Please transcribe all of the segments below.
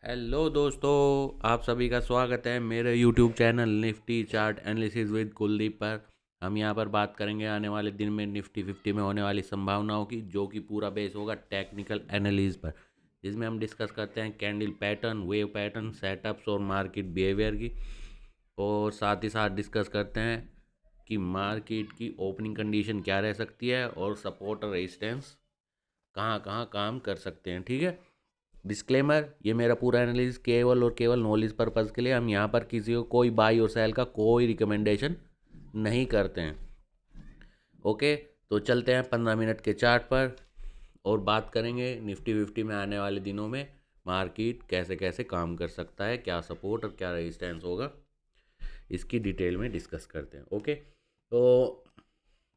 Hello दोस्तों, आप सभी का स्वागत है मेरे YouTube channel Nifty chart analysis with Kuldeep पर। हम यहां पर बात करेंगे आने वाले दिन में निफ्टी 50 में होने वाली संभावनाओं की, जो कि पूरा बेस होगा टेक्निकल एनालिसिस पर, जिसमें हम डिस्कस करते हैं candle pattern, wave pattern, setups और मार्केट बिहेवियर की। और साथ ही साथ डिस्कस करते हैं कि मार्केट की ओपनिंग कंडीशन क्या रह सकती है और सपोर्ट और रेजिस्टेंस कहाँ कहाँ काम कर सकते हैं। ठीक है। डिस्क्लेमर, ये मेरा पूरा एनालिसिस केवल और केवल नॉलेज पर्पज़ के लिए, हम यहाँ पर किसी को कोई बाई और सेल का कोई रिकमेंडेशन नहीं करते हैं। ओके, तो चलते हैं 15 मिनट के चार्ट पर और बात करेंगे निफ्टी 50 में आने वाले दिनों में मार्केट कैसे कैसे काम कर सकता है, क्या सपोर्ट और क्या रेजिस्टेंस होगा, इसकी डिटेल में डिस्कस करते हैं। ओके, तो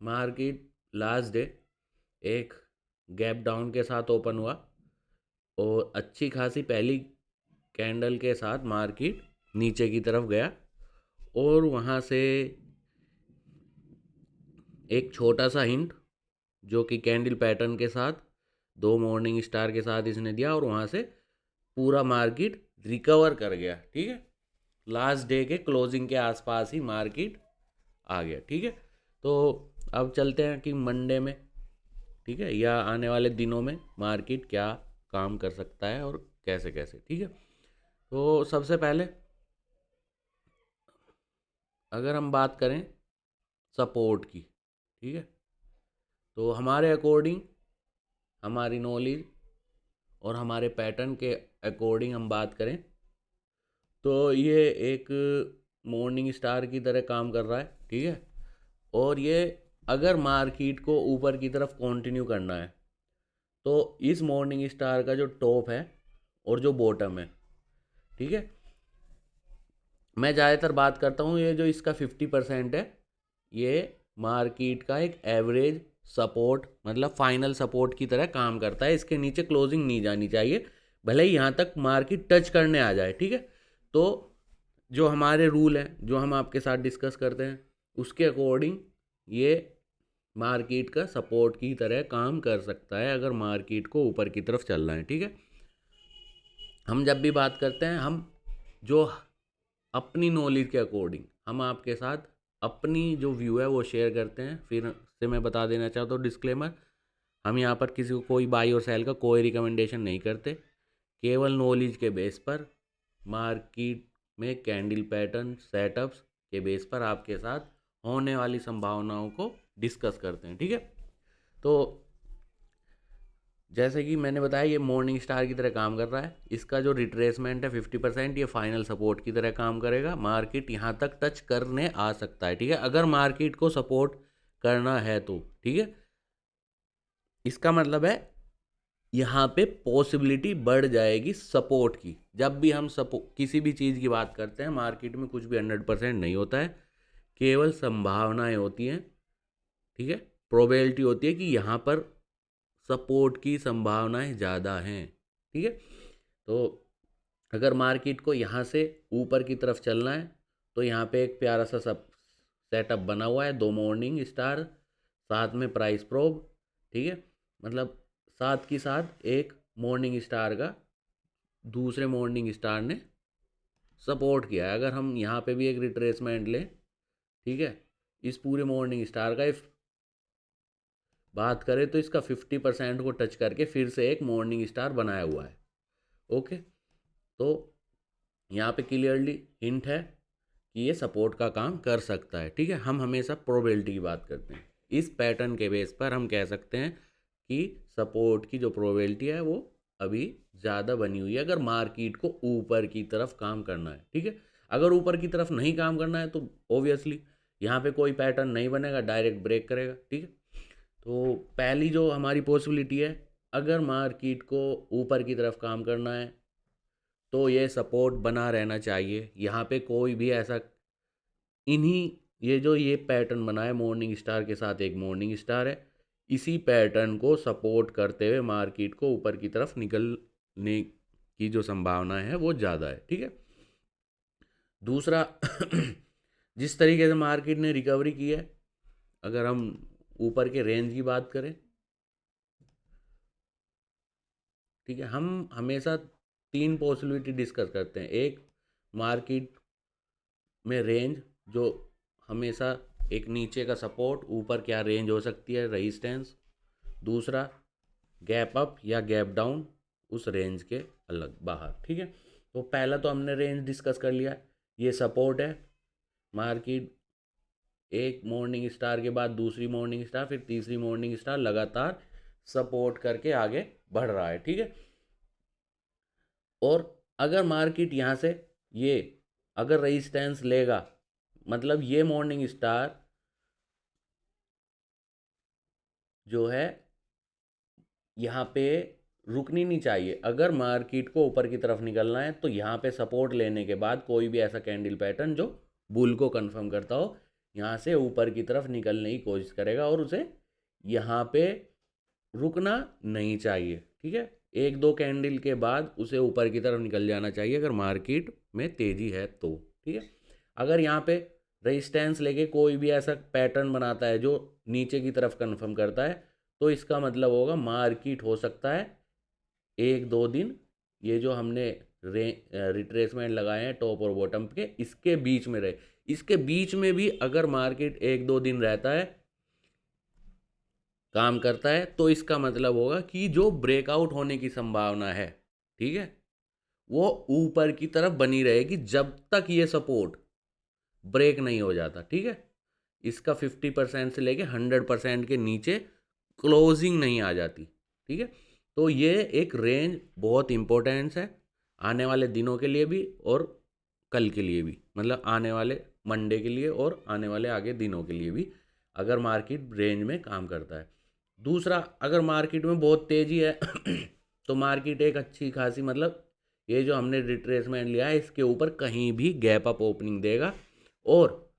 मार्केट लास्ट डे एक गैप डाउन के साथ ओपन हुआ और अच्छी खासी पहली कैंडल के साथ मार्केट नीचे की तरफ गया और वहाँ से एक छोटा सा हिंट जो कि कैंडल पैटर्न के साथ दो मॉर्निंग स्टार के साथ इसने दिया और वहाँ से पूरा मार्केट रिकवर कर गया। ठीक है, लास्ट डे के क्लोजिंग के आसपास ही मार्केट आ गया। ठीक है, तो अब चलते हैं कि मंडे में, ठीक है, या आने वाले दिनों में मार्केट क्या काम कर सकता है और कैसे कैसे। ठीक है, तो सबसे पहले अगर हम बात करें सपोर्ट की, ठीक है, तो हमारे अकॉर्डिंग, हमारी नॉलेज और हमारे पैटर्न के अकॉर्डिंग हम बात करें तो ये एक मॉर्निंग स्टार की तरह काम कर रहा है। ठीक है, और ये अगर मार्केट को ऊपर की तरफ कंटिन्यू करना है तो इस मॉर्निंग स्टार का जो टॉप है और जो बॉटम है, ठीक है, मैं ज़्यादातर बात करता हूँ ये जो इसका 50% है, ये मार्केट का एक एवरेज सपोर्ट मतलब फाइनल सपोर्ट की तरह काम करता है। इसके नीचे क्लोजिंग नहीं जानी चाहिए, भले ही यहाँ तक मार्केट टच करने आ जाए। ठीक है, तो जो हमारे रूल हैं जो हम आपके साथ डिस्कस करते हैं उसके अकॉर्डिंग ये मार्केट का सपोर्ट की तरह काम कर सकता है अगर मार्केट को ऊपर की तरफ चलना है। ठीक है, हम जब भी बात करते हैं हम जो अपनी नॉलेज के अकॉर्डिंग हम आपके साथ अपनी जो व्यू है वो शेयर करते हैं। फिर से मैं बता देना चाहता हूँ डिस्क्लेमर, हम यहाँ पर किसी को कोई बाई और सेल का कोई रिकमेंडेशन नहीं करते, केवल नॉलेज के बेस पर मार्केट में कैंडल पैटर्न सेटअप्स के बेस पर आपके साथ होने वाली संभावनाओं को डिस्कस करते हैं। ठीक है, तो जैसे कि मैंने बताया ये मॉर्निंग स्टार की तरह काम कर रहा है, इसका जो रिट्रेसमेंट है 50%, ये फाइनल सपोर्ट की तरह काम करेगा। मार्केट यहाँ तक टच करने आ सकता है। ठीक है, अगर मार्केट को सपोर्ट करना है तो, ठीक है, इसका मतलब है यहाँ पे पॉसिबिलिटी बढ़ जाएगी सपोर्ट की। जब भी हम किसी भी चीज़ की बात करते हैं मार्केट में कुछ भी 100% नहीं होता है, केवल संभावनाएं होती हैं। ठीक है, प्रोबेबिलिटी होती है कि यहाँ पर सपोर्ट की संभावनाएं ज़्यादा हैं। ठीक है, तो अगर मार्केट को यहाँ से ऊपर की तरफ चलना है तो यहाँ पे एक प्यारा सा सब सेटअप बना हुआ है, दो मॉर्निंग स्टार साथ में प्राइस प्रोब। ठीक है, मतलब साथ की साथ एक मॉर्निंग स्टार का दूसरे मॉर्निंग स्टार ने सपोर्ट किया है। अगर हम यहाँ पे भी एक रिट्रेसमेंट लें, ठीक है, इस पूरे मॉर्निंग स्टार का इफ बात करें तो इसका 50% को टच करके फिर से एक मॉर्निंग स्टार बनाया हुआ है। ओके, तो यहाँ पे क्लियरली हिंट है कि ये सपोर्ट का काम कर सकता है। ठीक है, हम हमेशा प्रोबेबिलिटी की बात करते हैं, इस पैटर्न के बेस पर हम कह सकते हैं कि सपोर्ट की जो प्रोबेबिलिटी है वो अभी ज़्यादा बनी हुई है अगर मार्केट को ऊपर की तरफ काम करना है। ठीक है, अगर ऊपर की तरफ नहीं काम करना है तो ओबियसली यहाँ पे कोई पैटर्न नहीं बनेगा, डायरेक्ट ब्रेक करेगा। ठीक है, तो पहली जो हमारी पॉसिबिलिटी है, अगर मार्केट को ऊपर की तरफ काम करना है तो ये सपोर्ट बना रहना चाहिए। यहाँ पे कोई भी ऐसा इन्हीं ये जो ये पैटर्न बना है मॉर्निंग स्टार के साथ एक मॉर्निंग स्टार है, इसी पैटर्न को सपोर्ट करते हुए मार्केट को ऊपर की तरफ निकलने की जो संभावना है वो ज़्यादा है। ठीक है, दूसरा जिस तरीके से मार्केट ने रिकवरी की है, अगर हम ऊपर के रेंज की बात करें, ठीक है, हम हमेशा तीन पॉसिबिलिटी डिस्कस करते हैं। एक, मार्केट में रेंज जो हमेशा एक नीचे का सपोर्ट, ऊपर क्या रेंज हो सकती है, रेजिस्टेंस। दूसरा, गैप अप या गैप डाउन उस रेंज के अलग बाहर। ठीक है, तो पहला तो हमने रेंज डिस्कस कर लिया, ये सपोर्ट है। मार्केट एक मॉर्निंग स्टार के बाद दूसरी मॉर्निंग स्टार, फिर तीसरी मॉर्निंग स्टार लगातार सपोर्ट करके आगे बढ़ रहा है। ठीक है, और अगर मार्केट यहाँ से ये अगर रेजिस्टेंस लेगा, मतलब ये मॉर्निंग स्टार जो है यहाँ पे रुकनी नहीं चाहिए। अगर मार्केट को ऊपर की तरफ निकलना है तो यहाँ पे सपोर्ट लेने के बाद कोई भी ऐसा कैंडल पैटर्न जो बुल को कंफर्म करता हो, यहाँ से ऊपर की तरफ निकलने की कोशिश करेगा और उसे यहाँ पे रुकना नहीं चाहिए। ठीक है, एक दो कैंडल के बाद उसे ऊपर की तरफ निकल जाना चाहिए अगर मार्केट में तेजी है तो। ठीक है, अगर यहाँ पे रेजिस्टेंस लेके कोई भी ऐसा पैटर्न बनाता है जो नीचे की तरफ कंफर्म करता है, तो इसका मतलब होगा मार्केट हो सकता है एक दो दिन ये जो हमने रिट्रेसमेंट लगाए हैं टॉप और बॉटम के, इसके बीच में रहे। इसके बीच में भी अगर मार्केट एक दो दिन रहता है, काम करता है, तो इसका मतलब होगा कि जो ब्रेकआउट होने की संभावना है, ठीक है, वो ऊपर की तरफ बनी रहेगी जब तक ये सपोर्ट ब्रेक नहीं हो जाता। ठीक है, इसका 50% से लेके 100% के नीचे क्लोजिंग नहीं आ जाती। ठीक है, तो ये एक रेंज बहुत इंपॉर्टेंस है आने वाले दिनों के लिए भी और कल के लिए भी, मतलब आने वाले मंडे के लिए और आने वाले आगे दिनों के लिए भी, अगर मार्केट रेंज में काम करता है। दूसरा, अगर मार्केट में बहुत तेज़ी है तो मार्केट एक अच्छी खासी, मतलब ये जो हमने रिट्रेसमेंट लिया है इसके ऊपर कहीं भी गैप अप ओपनिंग देगा। और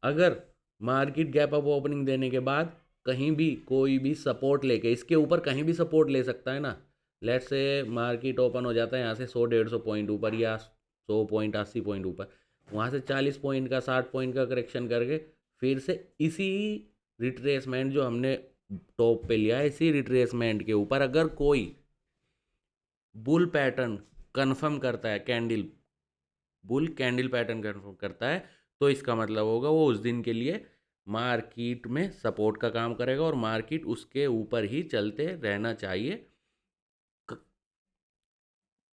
अगर मार्केट गैप अप ओपनिंग देने के बाद कहीं भी कोई भी सपोर्ट लेके, इसके ऊपर कहीं भी सपोर्ट ले सकता है ना, लेट से मार्केट ओपन हो जाता है यहाँ से 100-150 पॉइंट ऊपर या 100 पॉइंट 80 पॉइंट ऊपर, वहाँ से 40 पॉइंट का 60 पॉइंट का करेक्शन करके फिर से इसी रिट्रेसमेंट जो हमने टॉप पे लिया है, इसी रिट्रेसमेंट के ऊपर अगर कोई बुल पैटर्न कन्फर्म करता है, बुल कैंडल पैटर्न कन्फर्म करता है, तो इसका मतलब होगा वो उस दिन के लिए मार्केट में सपोर्ट का काम करेगा और मार्केट उसके ऊपर ही चलते रहना चाहिए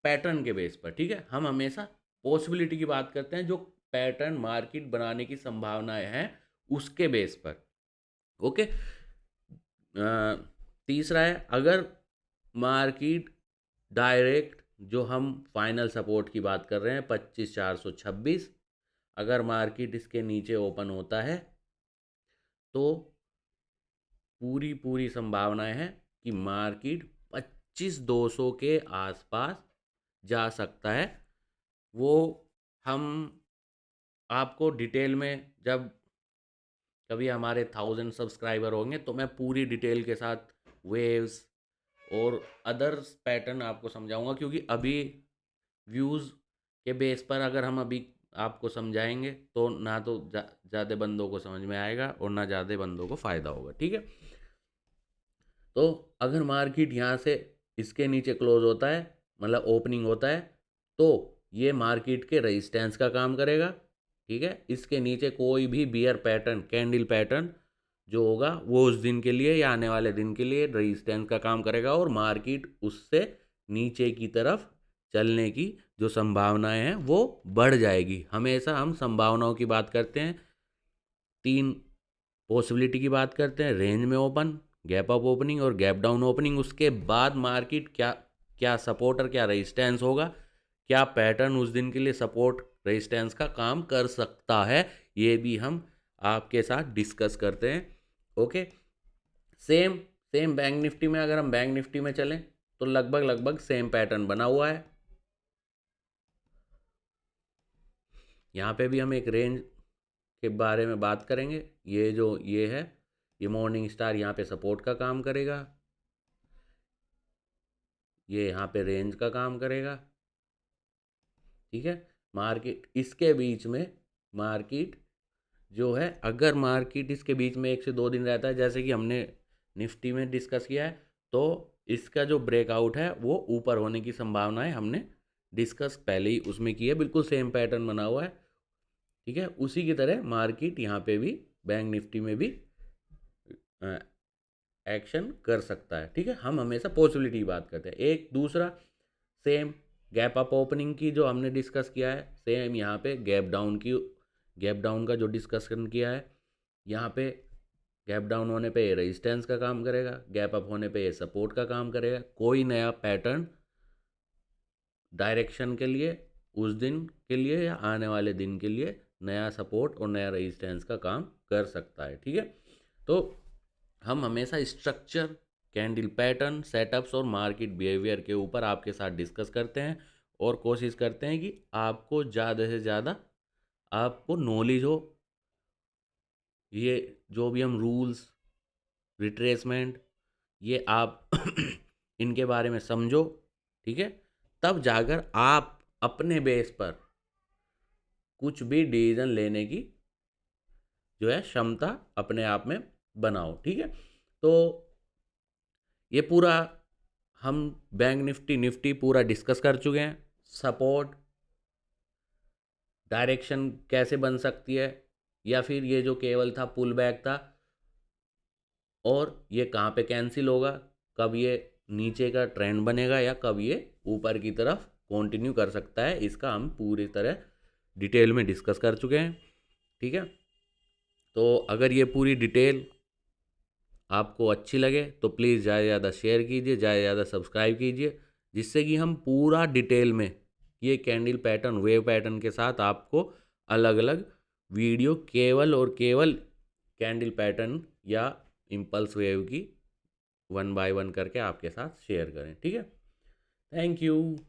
पैटर्न के बेस पर। ठीक है, हम हमेशा पॉसिबिलिटी की बात करते हैं, जो पैटर्न मार्केट बनाने की संभावनाएं हैं उसके बेस पर। ओके, तीसरा है, अगर मार्केट डायरेक्ट, जो हम फाइनल सपोर्ट की बात कर रहे हैं 25,426, अगर मार्केट इसके नीचे ओपन होता है तो पूरी पूरी संभावनाएं हैं कि मार्केट 25,200 के आसपास जा सकता है। वो हम आपको डिटेल में, जब कभी हमारे 1000 सब्सक्राइबर होंगे तो मैं पूरी डिटेल के साथ वेव्स और अदर्स पैटर्न आपको समझाऊंगा, क्योंकि अभी व्यूज़ के बेस पर अगर हम अभी आपको समझाएंगे तो ना तो ज़्यादा बंदों को समझ में आएगा और ना ज़्यादा बंदों को फ़ायदा होगा। ठीक है, तो अगर मार्केट यहाँ से इसके नीचे क्लोज होता है, मतलब ओपनिंग होता है, तो ये मार्केट के रेजिस्टेंस का काम करेगा। ठीक है, इसके नीचे कोई भी बियर पैटर्न, कैंडल पैटर्न जो होगा वो उस दिन के लिए या आने वाले दिन के लिए रेजिस्टेंस का काम करेगा और मार्केट उससे नीचे की तरफ चलने की जो संभावनाएं हैं वो बढ़ जाएगी। हमेशा हम संभावनाओं की बात करते हैं, तीन पॉसिबिलिटी की बात करते हैं, रेंज में ओपन, गैप अप ओपनिंग और गैप डाउन ओपनिंग। उसके बाद मार्केट क्या क्या सपोर्ट और क्या रेजिस्टेंस होगा, क्या पैटर्न उस दिन के लिए सपोर्ट रेजिस्टेंस का काम कर सकता है, ये भी हम आपके साथ डिस्कस करते हैं। Okay, same same bank Nifty में, अगर हम बैंक निफ्टी में चलें तो लगभग लगभग सेम पैटर्न बना हुआ है। यहाँ पे भी हम एक रेंज के बारे में बात करेंगे। ये जो ये है, ये मॉर्निंग स्टार यहाँ पे सपोर्ट का काम करेगा, ये यहाँ पे रेंज का काम करेगा। ठीक है, मार्केट इसके बीच में, मार्केट जो है, अगर मार्केट इसके बीच में 1 से 2 दिन रहता है, जैसे कि हमने निफ्टी में डिस्कस किया है, तो इसका जो ब्रेकआउट है वो ऊपर होने की संभावना है, हमने डिस्कस पहले ही उसमें किया, बिल्कुल सेम पैटर्न बना हुआ है, ठीक है। उसी की तरह मार्केट यहाँ पे भी बैंक निफ्टी में भी एक्शन कर सकता है, ठीक है। हम हमेशा पॉसिबिलिटी की बात करते हैं। एक दूसरा सेम गैप अप ओपनिंग की जो हमने डिस्कस किया है, सेम यहाँ पे गैप डाउन का जो डिस्कशन किया है, यहाँ पे गैप डाउन होने पे ये रेजिस्टेंस का काम करेगा, गैप अप होने पे ये सपोर्ट का काम करेगा। कोई नया पैटर्न डायरेक्शन के लिए उस दिन के लिए या आने वाले दिन के लिए नया सपोर्ट और नया रेजिस्टेंस का काम कर सकता है, ठीक है। तो हम हमेशा स्ट्रक्चर, कैंडल पैटर्न, सेटअप्स और मार्केट बिहेवियर के ऊपर आपके साथ डिस्कस करते हैं और कोशिश करते हैं कि आपको ज़्यादा से ज़्यादा आपको नॉलेज हो। ये जो भी हम रूल्स, रिट्रेसमेंट, ये आप इनके बारे में समझो, ठीक है। तब जाकर आप अपने बेस पर कुछ भी डिसीजन लेने की जो है क्षमता अपने आप में बनाओ, ठीक है। तो ये पूरा हम बैंक निफ्टी पूरा डिस्कस कर चुके हैं। सपोर्ट, डायरेक्शन कैसे बन सकती है, या फिर ये जो केवल था पुल बैक था, और ये कहाँ पे कैंसिल होगा, कब ये नीचे का ट्रेंड बनेगा या कब ये ऊपर की तरफ कंटिन्यू कर सकता है, इसका हम पूरी तरह डिटेल में डिस्कस कर चुके हैं, ठीक है। तो अगर ये पूरी डिटेल आपको अच्छी लगे तो प्लीज़ ज़्यादा से ज़्यादा शेयर कीजिए, ज़्यादा से ज़्यादा सब्सक्राइब कीजिए, जिससे कि हम पूरा डिटेल में ये कैंडल पैटर्न, वेव पैटर्न के साथ आपको अलग अलग वीडियो केवल और केवल कैंडल पैटर्न या इम्पल्स वेव की 1 बाय 1 करके आपके साथ शेयर करें, ठीक है। Thank you.